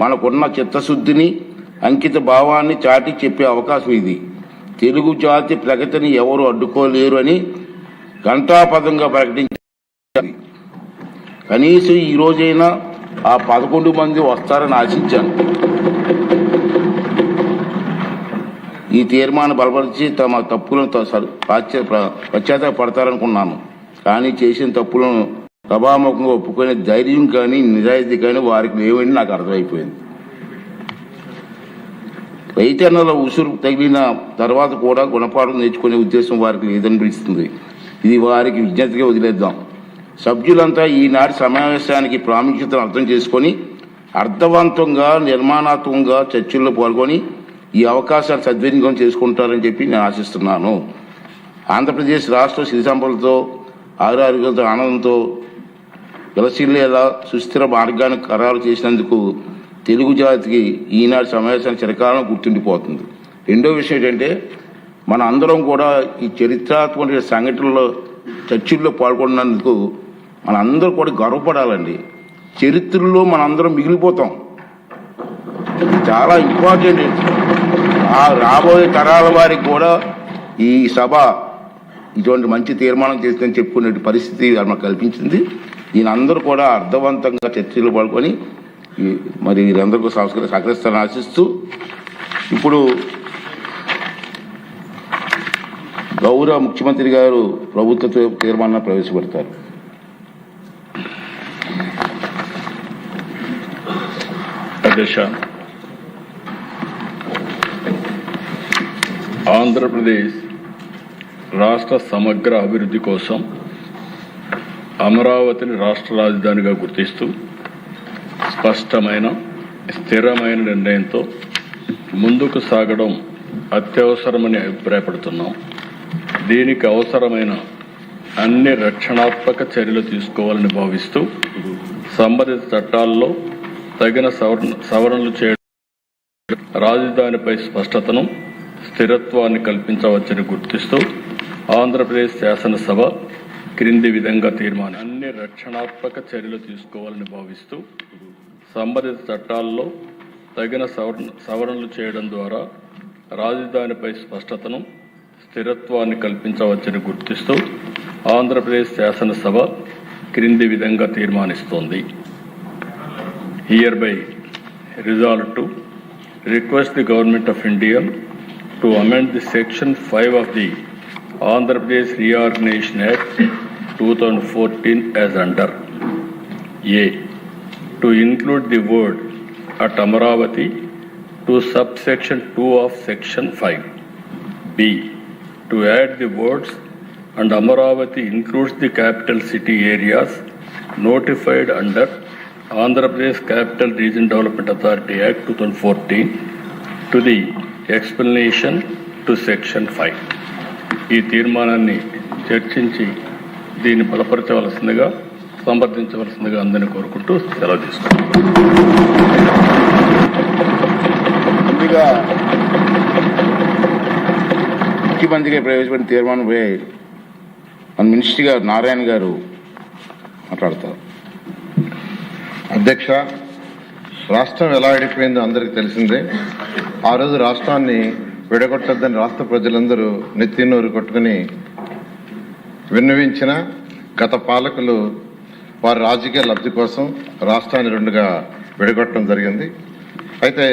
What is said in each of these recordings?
మనకున్న చిత్తశుద్ధిని అంకిత భావాన్ని చాటి చెప్పే అవకాశం ఇది. తెలుగు జాతి ప్రగతిని ఎవరు అడ్డుకోలేరు అని ఘంటాపథంగా ప్రకటించారు. కనీసం ఈ రోజైనా ఆ 11 మంది వస్తారని ఆశించాను. ఈ తీర్మానం బలపరిచి తమ తప్పులను పశ్చాత్తాపడతారనుకున్నాను. కానీ చేసిన తప్పులను సభాముఖంగా ఒప్పుకునే ధైర్యం కానీ నిజాయితీ కానీ వారికి లేవని నాకు అర్థమైపోయింది. రైతన్నల ఉసురు తగిలిన తర్వాత కూడా గుణపాఠం నేర్చుకునే ఉద్దేశం వారికి లేదనిపిస్తుంది. ఇది వారికి విజ్ఞతగా వదిలేద్దాం. సభ్యులంతా ఈనాటి సమావేశానికి ప్రాముఖ్యతను అర్థం చేసుకొని అర్థవంతంగా నిర్మాణాత్మకంగా చర్చల్లో పాల్గొని ఈ అవకాశాలు సద్వినియోగం చేసుకుంటారని చెప్పి నేను ఆశిస్తున్నాను. ఆంధ్రప్రదేశ్ రాష్ట్ర సిరి సంపదలతో ఆరోగ్యంతో ఆనందంతో విలసిల్లేలా సుస్థిర మార్గాన్ని ఖరారు చేసినందుకు తెలుగు జాతికి ఈనాటి సమావేశానికి చిరకాలం గుర్తుండిపోతుంది. రెండో విషయం ఏంటంటే మన అందరం కూడా ఈ చరిత్రాత్మక సంఘటనలో చర్చల్లో పాల్గొన్నందుకు మన అందరూ కూడా గర్వపడాలండి. చరిత్రలో మనందరం మిగిలిపోతాం. చాలా ఇంపార్టెంట్. ఆ రాబోయే తరాల వారికి కూడా ఈ సభ ఇటువంటి మంచి తీర్మానం చేస్తుందని చెప్పుకునే పరిస్థితి మనకు కల్పించింది. దీని అందరూ కూడా అర్థవంతంగా చర్చలు పాల్గొని మరి వీరందరికీ సహకరిస్తారని ఆశిస్తూ ఇప్పుడు గౌరవ ముఖ్యమంత్రి గారు ప్రభుత్వ తీర్మానాన్ని ప్రవేశపెడతారు. ఆంధ్రప్రదేశ్ రాష్ట్ర సమగ్ర అభివృద్ధి కోసం అమరావతిని రాష్ట్ర రాజధానిగా గుర్తిస్తూ స్పష్టమైన స్థిరమైన నిర్ణయంతో ముందుకు సాగడం అత్యవసరమని అభిప్రాయపడుతున్నాం. దీనికి అవసరమైన అన్ని రక్షణాత్మక చర్యలు తీసుకోవాలని భావిస్తూ సంబంధిత చట్టాల్లో తగిన సవరణలు చేయడం, రాజధానిపై స్పష్టతను స్థిరత్వాన్ని కల్పించవచ్చని గుర్తిస్తూ ఆంధ్రప్రదేశ్ శాసనసభ క్రింది విధంగా తీర్మానం అన్ని రక్షణాత్మక చర్యలు తీసుకోవాలని భావిస్తూ సంబంధిత చట్టాల్లో తగిన సవరణలు చేయడం ద్వారా రాజధానిపై స్పష్టతను స్థిరత్వాన్ని కల్పించవచ్చని గుర్తిస్తూ ఆంధ్రప్రదేశ్ శాసనసభ క్రింది విధంగా తీర్మానిస్తోంది. Hereby resolved to request the Government of India to amend the Section 5 of the Andhra Pradesh Reorganization Act 2014 as under A. To include the word at Amaravati to subsection 2 of Section 5. B. To add the words and Amaravati includes the capital city areas notified under Andhra Pradesh Capital Region Development Authority Act 2014 to the explanation to Section 5. ఈ తీర్మానాన్ని చర్చించి దీన్ని బలపరచవలసిందిగా సంప్రదించవలసిందిగా అందరినీ కోరుకుంటూ సెలవు తీసుకుంటాం. ముందుగా ముఖ్యమంత్రిగా ప్రవేశపెట్టిన తీర్మానంపై మన మినిస్టర్ గారు నారాయణ గారు మాట్లాడతారు. అధ్యక్ష, రాష్ట్రం ఎలా విడిపోయిందో అందరికీ తెలిసిందే. ఆ రోజు రాష్ట్రాన్ని విడగొట్టద్దని రాష్ట్ర ప్రజలందరూ నెత్తినూరు కొట్టుకుని విన్నవించిన గత పాలకులు వారి రాజకీయ లబ్ధి కోసం రాష్ట్రాన్ని రెండుగా విడగొట్టడం జరిగింది. అయితే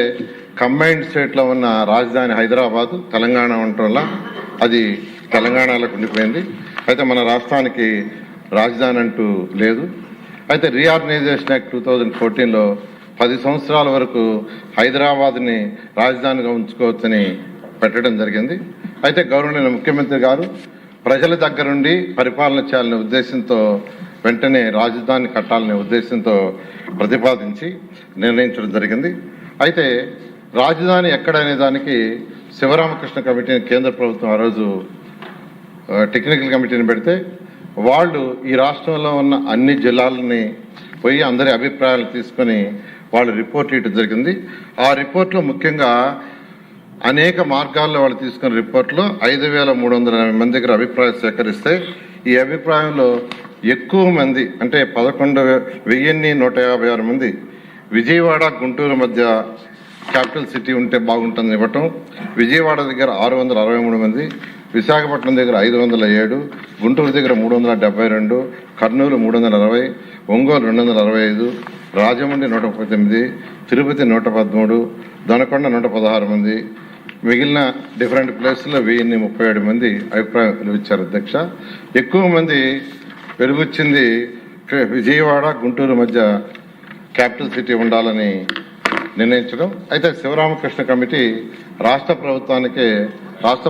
కంబైన్డ్ స్టేట్లో ఉన్న రాజధాని హైదరాబాదు, తెలంగాణ ఉండటం వల్ల అది తెలంగాణలోకి ఉండిపోయింది. అయితే మన రాష్ట్రానికి రాజధాని అంటూ లేదు. అయితే రీఆర్గనైజేషన్ యాక్ట్ 2014లో 10 సంవత్సరాల వరకు హైదరాబాద్ని రాజధానిగా ఉంచుకోవచ్చని పెట్టడం జరిగింది. అయితే గౌరవనీయ ముఖ్యమంత్రి గారు ప్రజల దగ్గర నుండి పరిపాలన చేయాలనే ఉద్దేశంతో వెంటనే రాజధాని కట్టాలనే ఉద్దేశంతో ప్రతిపాదించి నిర్ణయించడం జరిగింది. అయితే రాజధాని ఎక్కడనే దానికి శివరామకృష్ణ కమిటీని కేంద్ర ప్రభుత్వం ఆ రోజు టెక్నికల్ కమిటీని పెడితే వాళ్ళు ఈ రాష్ట్రంలో ఉన్న అన్ని జిల్లాలని పోయి అందరి అభిప్రాయాలు తీసుకొని వాళ్ళు రిపోర్ట్ ఇవ్వడం జరిగింది. ఆ రిపోర్ట్లో ముఖ్యంగా అనేక మార్గాల్లో వాళ్ళు తీసుకున్న రిపోర్ట్లో 5,380 మంది దగ్గర అభిప్రాయాలు సేకరిస్తే ఈ అభిప్రాయంలో ఎక్కువ మంది అంటే 11,156 మంది విజయవాడ గుంటూరు మధ్య క్యాపిటల్ సిటీ ఉంటే బాగుంటుంది ఇవ్వటం. విజయవాడ దగ్గర 663 మంది, విశాఖపట్నం దగ్గర 507, గుంటూరు దగ్గర 372, కర్నూలు 360, ఒంగోలు 265, రాజమండ్రి 139, తిరుపతి 113, దొనకొండ 116 మంది, మిగిలిన డిఫరెంట్ ప్లేసుల్లో 1037 మంది అభిప్రాయం వెలువచ్చారు అధ్యక్ష. ఎక్కువ మంది వెలువచ్చింది విజయవాడ గుంటూరు మధ్య క్యాపిటల్ సిటీ ఉండాలని నిర్ణయించడం. అయితే శివరామకృష్ణ కమిటీ రాష్ట్ర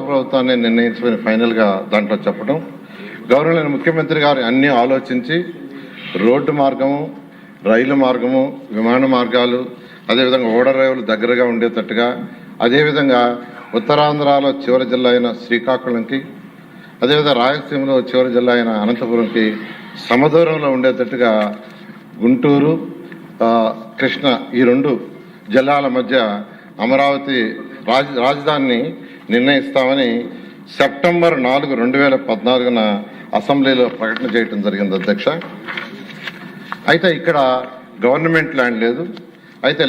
ప్రభుత్వాన్ని నిర్ణయించమని ఫైనల్గా దాంట్లో చెప్పడం. గవర్నర్ ముఖ్యమంత్రి గారు అన్నీ ఆలోచించి రోడ్డు మార్గము, రైలు మార్గము, విమాన మార్గాలు, అదేవిధంగా ఓడరేవులు దగ్గరగా ఉండేటట్టుగా, అదేవిధంగా ఉత్తరాంధ్రలో చివరి జిల్లా అయిన శ్రీకాకుళంకి, అదేవిధంగా రాయలసీమలో చివరి జిల్లా అయిన అనంతపురంకి సమదూరంలో ఉండేటట్టుగా గుంటూరు, కృష్ణ ఈ 2 జిల్లాల మధ్య అమరావతి రాజధానిని నిర్ణయిస్తామని సెప్టెంబర్ 4, 2014 అసెంబ్లీలో ప్రకటన చేయడం జరిగింది అధ్యక్ష. అయితే ఇక్కడ గవర్నమెంట్ ల్యాండ్ లేదు. అయితే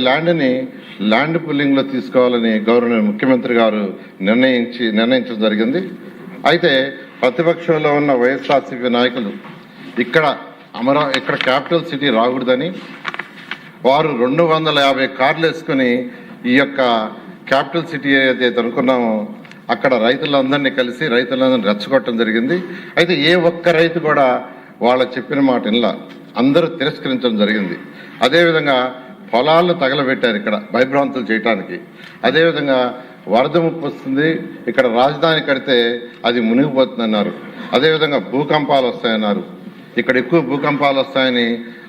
ల్యాండ్ పుల్లింగ్లో తీసుకోవాలని గవర్నర్ ముఖ్యమంత్రి గారు నిర్ణయించడం జరిగింది. అయితే ప్రతిపక్షంలో ఉన్న వైఎస్ఆర్సీపీ నాయకులు ఇక్కడ క్యాపిటల్ సిటీ రాకూడదని వారు 250 కార్లు వేసుకుని ఈ యొక్క క్యాపిటల్ సిటీ ఏదైతే అనుకున్నామో అక్కడ రైతులందరినీ కలిసి రైతులందరినీ రెచ్చగొట్టడం జరిగింది. అయితే ఏ ఒక్క రైతు కూడా వాళ్ళ చెప్పిన మాట ఇలా అందరూ తిరస్కరించడం జరిగింది. అదేవిధంగా పొలాలను తగలబెట్టారు ఇక్కడ భయభ్రాంతులు చేయటానికి. అదేవిధంగా వరద ముప్పు వస్తుంది, ఇక్కడ రాజధాని కడితే అది మునిగిపోతుందన్నారు. అదేవిధంగా భూకంపాలు వస్తాయన్నారు. ఇక్కడ ఎక్కువ భూకంపాలు వస్తాయని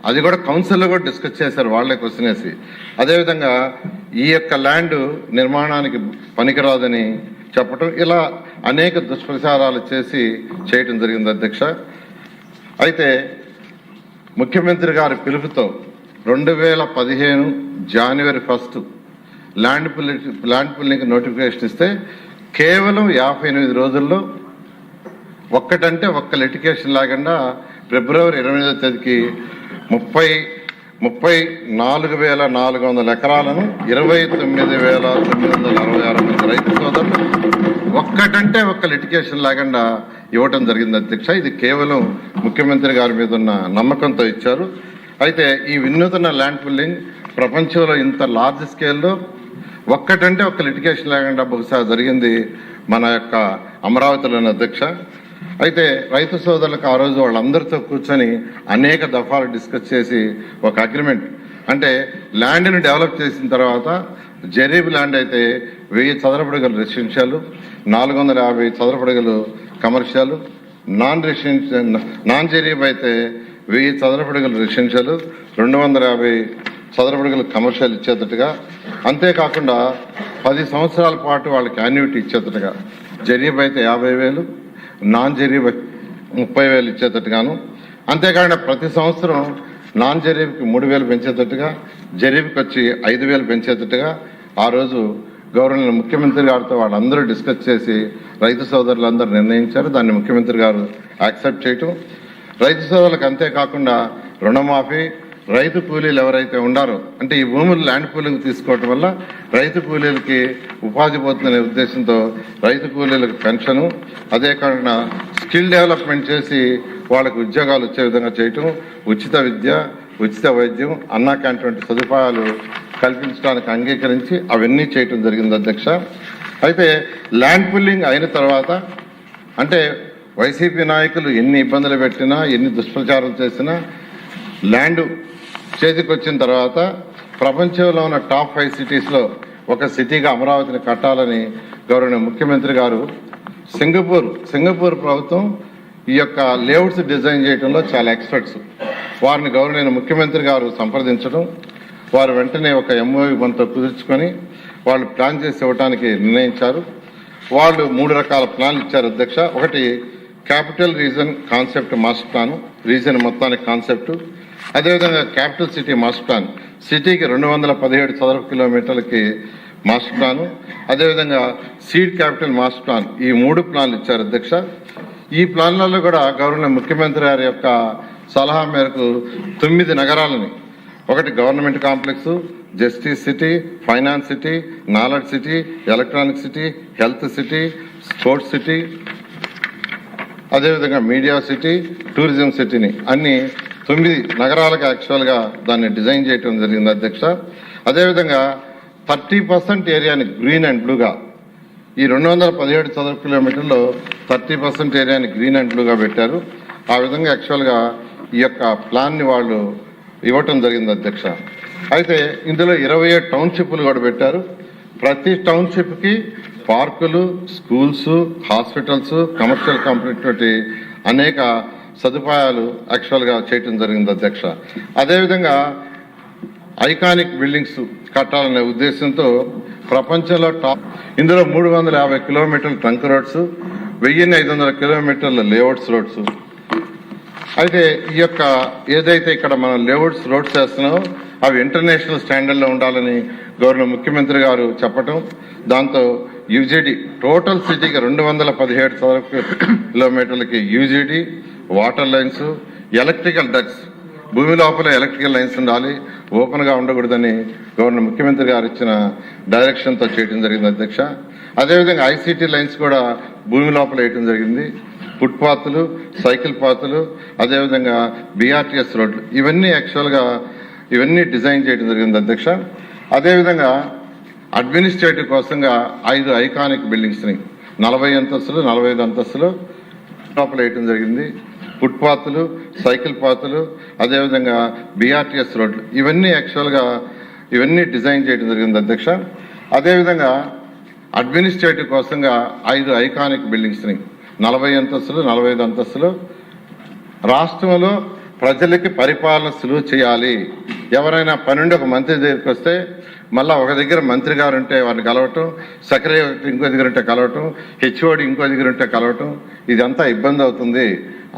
అది కూడా కౌన్సిల్లో కూడా డిస్కస్ చేశారు వాళ్ళే క్వశ్చన్ వేసి. అదేవిధంగా ఈ యొక్క ల్యాండ్ నిర్మాణానికి పనికిరాదని చెప్పటం, ఇలా అనేక దుష్ప్రచారాలు చేయటం జరిగింది అధ్యక్ష. అయితే ముఖ్యమంత్రి గారి పిలుపుతో 2015 జనవరి 1 ల్యాండ్ పుల్లింగ్ నోటిఫికేషన్ ఇస్తే కేవలం 58 రోజుల్లో ఒక్కటంటే ఒక్క లిటిగేషన్ లేకుండా ఫిబ్రవరి 28వ తేదీకి 34,400 ఎకరాలను 29,966 మంది రైతు సోదరులు ఒక్కటంటే ఒక్క లిటిగేషన్ లేకుండా ఇవ్వటం జరిగింది అధ్యక్ష. ఇది కేవలం ముఖ్యమంత్రి గారి మీద ఉన్న నమ్మకంతో ఇచ్చారు. అయితే ఈ వినూతన ల్యాండ్ పుల్లింగ్ ప్రపంచంలో ఇంత లార్జ్ స్కేల్లో ఒక్కటంటే ఒక్క లిటిగేషన్ లేకుండా బహుశా జరిగింది మన యొక్క అమరావతిలోని అధ్యక్ష. అయితే రైతు సోదరులకు ఆ రోజు వాళ్ళందరితో కూర్చొని అనేక దఫాలు డిస్కస్ చేసి ఒక అగ్రిమెంట్, అంటే ల్యాండ్ని డెవలప్ చేసిన తర్వాత జరీబ్ ల్యాండ్ అయితే 1000 చదరపడుగులు రెసిడెన్షియల్, 450 చదరపడుగులు కమర్షియల్, నాన్ జరీబ్ అయితే 1000 చదరపడుగులు రెసిడెన్షియల్, 250 చదరపడుగులు కమర్షియల్ ఇచ్చేటట్టుగా, అంతేకాకుండా 10 సంవత్సరాల పాటు వాళ్ళకి యాన్యుటీ ఇచ్చేటట్టుగా, జరీబ్ అయితే 50,000, నాన్ జరీబ్ 30,000 ఇచ్చేటట్టుగాను, అంతేకాకుండా ప్రతి సంవత్సరం నాన్ జరీబ్కి 3,000 పెంచేటట్టుగా, జరీబ్కి వచ్చి 5,000 పెంచేటట్టుగా ఆ రోజు గవర్నర్ ముఖ్యమంత్రి గారితో వాళ్ళందరూ డిస్కస్ చేసి రైతు సోదరులందరూ నిర్ణయించారు. దాన్ని ముఖ్యమంత్రి గారు యాక్సెప్ట్ చేయటం, రైతు సోదరులకు అంతేకాకుండా రుణమాఫీ, రైతు కూలీలు ఎవరైతే ఉండారో, అంటే ఈ భూములు ల్యాండ్ పూలింగ్ తీసుకోవటం వల్ల రైతు కూలీలకి ఉపాధి పోతుందనే ఉద్దేశంతో రైతు కూలీలకు పెన్షను, అదే కాకుండా స్కిల్ డెవలప్మెంట్ చేసి వాళ్ళకు ఉద్యోగాలు వచ్చే విధంగా చేయటం, ఉచిత విద్య, ఉచిత వైద్యం, అన్నా క్యాంటీన్ వంటి సదుపాయాలు కల్పించడానికి అంగీకరించి అవన్నీ చేయటం జరిగింది అధ్యక్ష. అయితే ల్యాండ్ పుల్లింగ్ అయిన తర్వాత, అంటే వైసీపీ నాయకులు ఎన్ని ఇబ్బందులు పెట్టినా, ఎన్ని దుష్ప్రచారం చేసినా, ల్యాండ్ చేతికి వచ్చిన తర్వాత ప్రపంచంలో ఉన్న టాప్ 5 సిటీస్లో ఒక సిటీగా అమరావతిని కట్టాలని గౌరవ ముఖ్యమంత్రి గారు సింగపూర్ ప్రభుత్వం ఈ యొక్క లేఅవుట్స్ డిజైన్ చేయడంలో చాలా ఎక్స్పర్ట్స్, వారిని గౌరవ ముఖ్యమంత్రి గారు సంప్రదించడం, వారు వెంటనే ఒక MOU మనతో కుదుర్చుకొని వాళ్ళు ప్లాన్ చేసి ఇవ్వడానికి నిర్ణయించారు. వాళ్ళు 3 రకాల ప్లాన్లు ఇచ్చారు అధ్యక్ష. ఒకటి capital region concept master plan, reason మొత్తానికి కాన్సెప్ట్, అదేవిధంగా క్యాపిటల్ సిటీ మాస్టర్ ప్లాన్, సిటీకి 217 చదరపు కిలోమీటర్లకి మాస్టర్ ప్లాను, అదేవిధంగా సీడ్ క్యాపిటల్ మాస్టర్ ప్లాన్, ఈ 3 ప్లాన్లు ఇచ్చారు అధ్యక్ష. ఈ ప్లాన్లలో కూడా గవర్నర్ ముఖ్యమంత్రి గారి యొక్క సలహా మేరకు 9 నగరాలని ఒకటి government complex, justice city, finance city, knowledge city, electronic city, health city, sports city, అదేవిధంగా మీడియా సిటీ, టూరిజం సిటీని అన్ని 9 నగరాలకు యాక్చువల్గా దాన్ని డిజైన్ చేయడం జరిగింది అధ్యక్ష. అదేవిధంగా 30% ఏరియాని గ్రీన్ అండ్ బ్లూగా, ఈ 217 చదరపు కిలోమీటర్లో 30% ఏరియాని గ్రీన్ అండ్ బ్లూగా పెట్టారు. ఆ విధంగా యాక్చువల్గా ఈ యొక్క ప్లాన్ని వాళ్ళు ఇవ్వటం జరిగింది అధ్యక్ష. అయితే ఇందులో 27 టౌన్షిప్లు కూడా పెట్టారు. ప్రతి టౌన్షిప్కి పార్కులు, స్కూల్స్, హాస్పిటల్స్, కమర్షియల్ కంపెనీ తోటి అనేక సదుపాయాలు యాక్చువల్గా చేయటం జరిగింది అధ్యక్ష. అదేవిధంగా ఐకానిక్ బిల్డింగ్స్ కట్టాలనే ఉద్దేశంతో ప్రపంచంలో ఇందులో 350 కిలోమీటర్ల ట్రంక్ రోడ్స్, 1500 కిలోమీటర్ల లేఅవుట్స్ రోడ్స్. అయితే ఈ యొక్క ఏదైతే ఇక్కడ మనం లేఅవుట్స్ రోడ్స్ చేస్తున్నామో అవి ఇంటర్నేషనల్ స్టాండర్డ్లో ఉండాలని గవర్నర్ ముఖ్యమంత్రి గారు చెప్పటం, దాంతో యూజీడీ టోటల్ సిటీకి 217 చదరపు కిలోమీటర్లకి UGD, water lines, electrical ducts, భూమి లోపల ఎలక్ట్రికల్ లైన్స్ ఉండాలి, ఓపెన్గా ఉండకూడదని గవర్నర్ ముఖ్యమంత్రి గారు ఇచ్చిన డైరెక్షన్తో చేయడం జరిగింది అధ్యక్ష. అదేవిధంగా ఐసీటీ లైన్స్ కూడా భూమి లోపల వేయడం జరిగింది. ఫుట్పాత్లు, సైకిల్ పాత్లు, అదేవిధంగా బీఆర్టీఎస్ రోడ్లు, ఇవన్నీ యాక్చువల్గా ఇవన్నీ డిజైన్ చేయడం జరిగింది అధ్యక్ష. అదేవిధంగా అడ్మినిస్ట్రేటివ్ కోసంగా 5 ఐకానిక్ బిల్డింగ్స్ని 40 అంతస్తులు, 45 అంతస్తులు లోపల వేయడం జరిగింది. ఫుట్పాత్లు, సైకిల్ పాత్లు, అదేవిధంగా బీఆర్టీఎస్ రోడ్లు, ఇవన్నీ యాక్చువల్గా ఇవన్నీ డిజైన్ చేయడం జరిగింది అధ్యక్ష. అదేవిధంగా అడ్మినిస్ట్రేటివ్ కోసంగా 5 ఐకానిక్ బిల్డింగ్స్ని 40 అంతస్తులు, 45 అంతస్తులు రాష్ట్రంలో ప్రజలకి పరిపాలన సులువు చేయాలి. ఎవరైనా పనుండి ఒక మంత్రి దగ్గరికి వస్తే మళ్ళా ఒక దగ్గర మంత్రి గారు ఉంటే వారిని కలవటం, సెక్రటరీ ఇంకో దగ్గర ఉంటే కలవటం, హెచ్ఓడి ఇంకో దగ్గర ఉంటే కలవటం, ఇదంతా ఇబ్బంది అవుతుంది.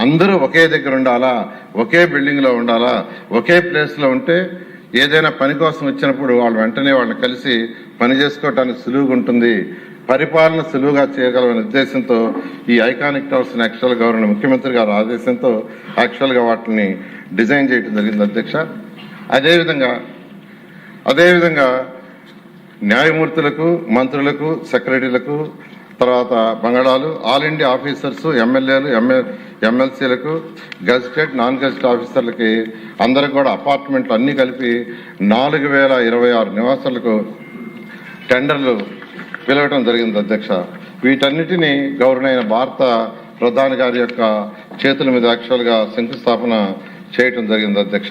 అందరూ ఒకే దగ్గర ఉండాలా, ఒకే బిల్డింగ్లో ఉండాలా, ఒకే ప్లేస్లో ఉంటే ఏదైనా పని కోసం వచ్చినప్పుడు వాళ్ళు వెంటనే వాళ్ళని కలిసి పని చేసుకోవటానికి సులువుగా ఉంటుంది, పరిపాలన సులువుగా చేయగలమనే ఉద్దేశంతో ఈ ఐకానిక్ టవర్స్ యాక్చువల్ గవర్నర్ ముఖ్యమంత్రి గారు ఆదేశంతో యాక్చువల్గా వాటిని డిజైన్ చేయడం జరిగింది అధ్యక్ష. అదేవిధంగా న్యాయమూర్తులకు, మంత్రులకు, సెక్రటరీలకు, తర్వాత బంగాళాలు, ఆల్ ఇండియా ఆఫీసర్స్, ఎమ్మెల్యేలు, ఎమ్మెల్సీలకు, గెజిటెడ్, నాన్ గెజిటెడ్ ఆఫీసర్లకి అందరికి కూడా అపార్ట్మెంట్లు అన్నీ కలిపి 4026 నివాసాలకు టెండర్లు పిలవటం జరిగింది అధ్యక్ష. వీటన్నిటినీ గవర్నర్ అయిన భారత ప్రధాని గారి యొక్క చేతుల మీద యాక్చువల్గా శంకుస్థాపన చేయటం జరిగింది అధ్యక్ష.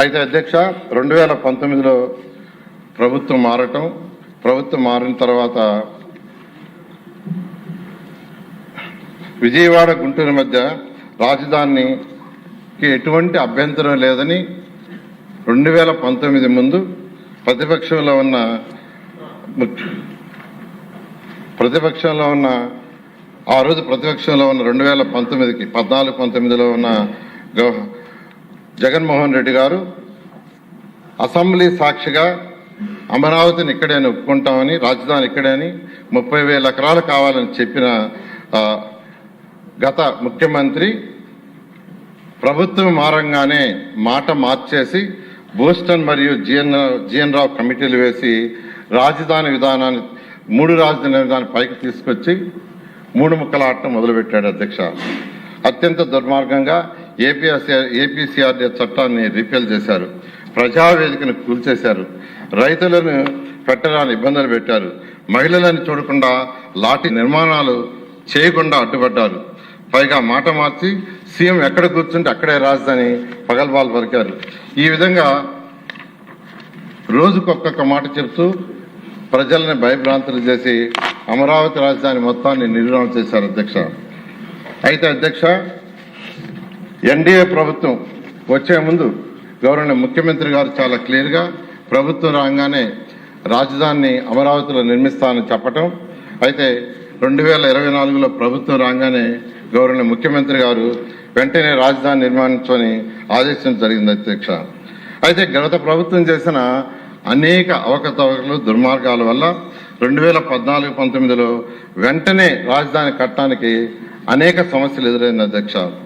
అయితే అధ్యక్ష 2019లో ప్రభుత్వం మారిన తర్వాత విజయవాడ, గుంటూరు మధ్య రాజధానికి ఎటువంటి అభ్యంతరం లేదని 2019 ముందు ప్రతిపక్షంలో ఉన్న 2019లో ఉన్న జగన్మోహన్ రెడ్డి గారు అసెంబ్లీ సాక్షిగా అమరావతిని ఇక్కడే ఒప్పుకుంటామని, రాజధాని ఇక్కడే అని 30,000 ఎకరాలు కావాలని చెప్పిన గత ముఖ్యమంత్రి ప్రభుత్వం మారంగానే మాట మార్చేసి బోస్టన్ మరియు జిఎన్ రావు కమిటీలు వేసి రాజధాని విధానాన్ని 3 రాజధాని విధానాన్ని పైకి తీసుకొచ్చి 3 ముక్కల ఆటను మొదలుపెట్టాడు అధ్యక్ష. అత్యంత దుర్మార్గంగా ఏపీసీఆర్డీ చట్టాన్ని రిపేల్ చేశారు, ప్రజావేదికను కూల్చేశారు, రైతులను పెట్టడానికి ఇబ్బందులు పెట్టారు, మహిళలను చూడకుండా లాఠీ నిర్మాణాలు చేయకుండా అడ్డుపడ్డారు. పైగా మాట మార్చి సీఎం ఎక్కడ కూర్చుంటే అక్కడే రాజధాని పగల్బాలు పలికారు. ఈ విధంగా రోజుకొక్కొక్క మాట చెప్తూ ప్రజల్ని భయభ్రాంతులు చేసి అమరావతి రాజధాని మొత్తాన్ని నిర్మాణం చేశారు అధ్యక్ష. అయితే అధ్యక్ష ఎన్డీఏ ప్రభుత్వం వచ్చే ముందు గవర్నర్ ముఖ్యమంత్రి గారు చాలా క్లియర్గా ప్రభుత్వం రాగానే రాజధానిని అమరావతిలో నిర్మిస్తానని చెప్పటం, అయితే 2024లో ప్రభుత్వం రాగానే గవర్నర్ ముఖ్యమంత్రి గారు వెంటనే రాజధాని నిర్మాణించమని ఆదేశించడం జరిగింది అధ్యక్ష. అయితే గత ప్రభుత్వం చేసిన అనేక అవకతవకలు, దుర్మార్గాల వల్ల 2014-19లో వెంటనే రాజధాని కట్టడానికి అనేక సమస్యలు ఎదురైంది అధ్యక్ష.